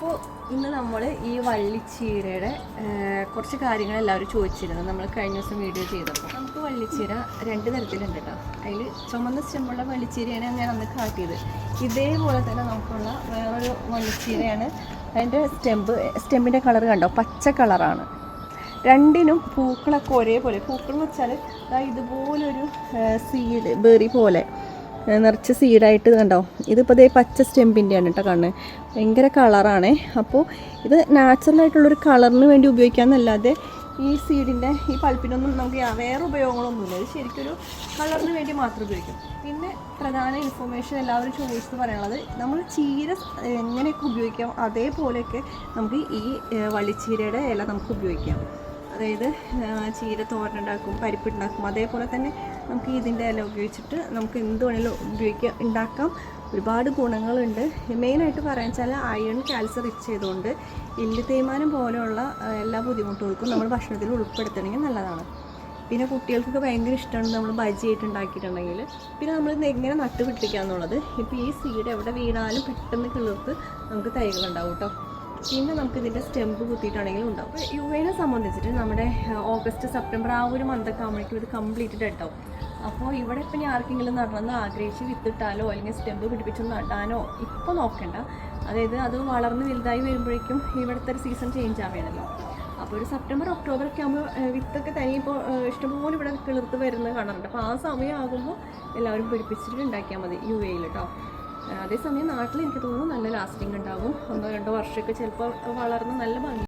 അപ്പോൾ ഇന്ന് നമ്മൾ ഈ വള്ളിച്ചീരയുടെ കുറച്ച് കാര്യങ്ങൾ എല്ലാവരും ചോദിച്ചിരുന്നു. നമ്മൾ കഴിഞ്ഞ ദിവസം വീഡിയോ ചെയ്തപ്പോൾ നമുക്ക് വള്ളിച്ചീര 2 തരത്തിലുണ്ട് കേട്ടോ. അതിൽ ചുമന്ന സ്റ്റെമ്പുള്ള വള്ളിച്ചീരയാണ് ഞാൻ അന്ന് കാട്ടിയത്. ഇതേപോലെ തന്നെ നമുക്കുള്ള വേറൊരു വള്ളിച്ചീരയാണ്. അതിൻ്റെ സ്റ്റെമ്പിൻ്റെ കളർ കണ്ടോ, പച്ച കളറാണ്. രണ്ടിനും പൂക്കളൊക്കെ ഒരേപോലെ. പൂക്കൾ എന്ന് വെച്ചാൽ ഇതുപോലൊരു സീഡ് ബെറി പോലെ നിറച്ച് സീഡായിട്ട് കണ്ടോ. ഇതിപ്പോൾ ദേ പച്ച സ്റ്റെമ്പിൻ്റെയാണ് കേട്ടോ കണ്ണ്. ഭയങ്കര കളറാണേ. അപ്പോൾ ഇത് നാച്ചുറലായിട്ടുള്ളൊരു കളറിന് വേണ്ടി ഉപയോഗിക്കാമെന്നല്ലാതെ ഈ സീഡിൻ്റെ ഈ പൾപ്പിനൊന്നും നമുക്ക് വേറെ ഉപയോഗങ്ങളൊന്നുമില്ല. ഇത് ശരിക്കൊരു കളറിന് വേണ്ടി മാത്രം ഉപയോഗിക്കും. പിന്നെ പ്രധാന ഇൻഫർമേഷൻ എല്ലാവരും ചോദിച്ചത് പറയാനുള്ളത്, നമ്മൾ ചീര എങ്ങനെയൊക്കെ ഉപയോഗിക്കാം അതേപോലെയൊക്കെ നമുക്ക് ഈ വള്ളിച്ചീരയുടെ ഇല നമുക്ക് ഉപയോഗിക്കാം. അതായത് ചീര തോരനുണ്ടാക്കും, പരിപ്പുണ്ടാക്കും. അതേപോലെ തന്നെ നമുക്ക് ഇതിൻ്റെ ഇല ഉപയോഗിച്ചിട്ട് നമുക്ക് എന്ത് വേണമെങ്കിലും ഉണ്ടാക്കാം. ഒരുപാട് ഗുണങ്ങളുണ്ട്. മെയിനായിട്ട് പറയാൻ വെച്ചാൽ അയൺ, കാൽസ്യം റിച്ച് ചെയ്തുകൊണ്ട് എല്ല് തേയ്മാനം പോലെയുള്ള എല്ലാ ബുദ്ധിമുട്ടുകൾക്കും നമ്മൾ ഭക്ഷണത്തിൽ ഉൾപ്പെടുത്തണമെങ്കിൽ നല്ലതാണ്. പിന്നെ കുട്ടികൾക്കൊക്കെ ഭയങ്കര ഇഷ്ടമാണ് നമ്മൾ ബജിയായിട്ട് ഉണ്ടാക്കിയിട്ടുണ്ടെങ്കിൽ. പിന്നെ നമ്മൾ എങ്ങനെ നട്ട് പിടിപ്പിക്കുക എന്നുള്ളത്. ഇപ്പോൾ ഈ സീഡ് എവിടെ വീണാലും പെട്ടെന്ന് കിളിർത്ത് നമുക്ക് തൈകളുണ്ടാവും കേട്ടോ. പിന്നെ നമുക്ക് ഇതിൻ്റെ സ്റ്റെമ്പ് കുത്തിയിട്ടാണെങ്കിലും ഉണ്ടാവും. അപ്പോൾ യുഎനെ സംബന്ധിച്ചിട്ട് നമ്മുടെ ഓഗസ്റ്റ്, സെപ്റ്റംബർ ആ ഒരു മന്തൊക്കെ ആകുമ്പോഴേക്കും ഇത് കംപ്ലീറ്റ് ഡെഡാവും. അപ്പോൾ ഇവിടെ ഇപ്പം ഇനി ആർക്കെങ്കിലും നടണമെന്ന് ആഗ്രഹിച്ച് വിത്തിട്ടാലോ അല്ലെങ്കിൽ സ്റ്റെമ്പ് പിടിപ്പിച്ച് നടാനോ ഇപ്പോൾ നോക്കണ്ട. അതായത് അത് വളർന്ന് വലുതായി വരുമ്പോഴേക്കും ഇവിടുത്തെ ഒരു സീസൺ ചേഞ്ച് ആവേണമല്ലോ. അപ്പോൾ ഒരു സെപ്റ്റംബർ, ഒക്ടോബർ ഒക്കെ ആകുമ്പോൾ വിത്തൊക്കെ തനി ഇപ്പോൾ ഇഷ്ടംപോലെ ഇവിടെ കിളിർത്ത് വരുന്നത് കാണാറുണ്ട്. അപ്പോൾ ആ സമയം ആകുമ്പോൾ എല്ലാവരും പിടിപ്പിച്ചിട്ട് ഉണ്ടാക്കിയാൽ മതി യുഎയിൽ കേട്ടോ. അതേസമയം നാട്ടിൽ എനിക്ക് തോന്നുന്നു നല്ല ലാസ്റ്റിംഗ് ഉണ്ടാകും. 1-2 വർഷമൊക്കെ ചിലപ്പോൾ വളർന്ന് നല്ല ഭംഗി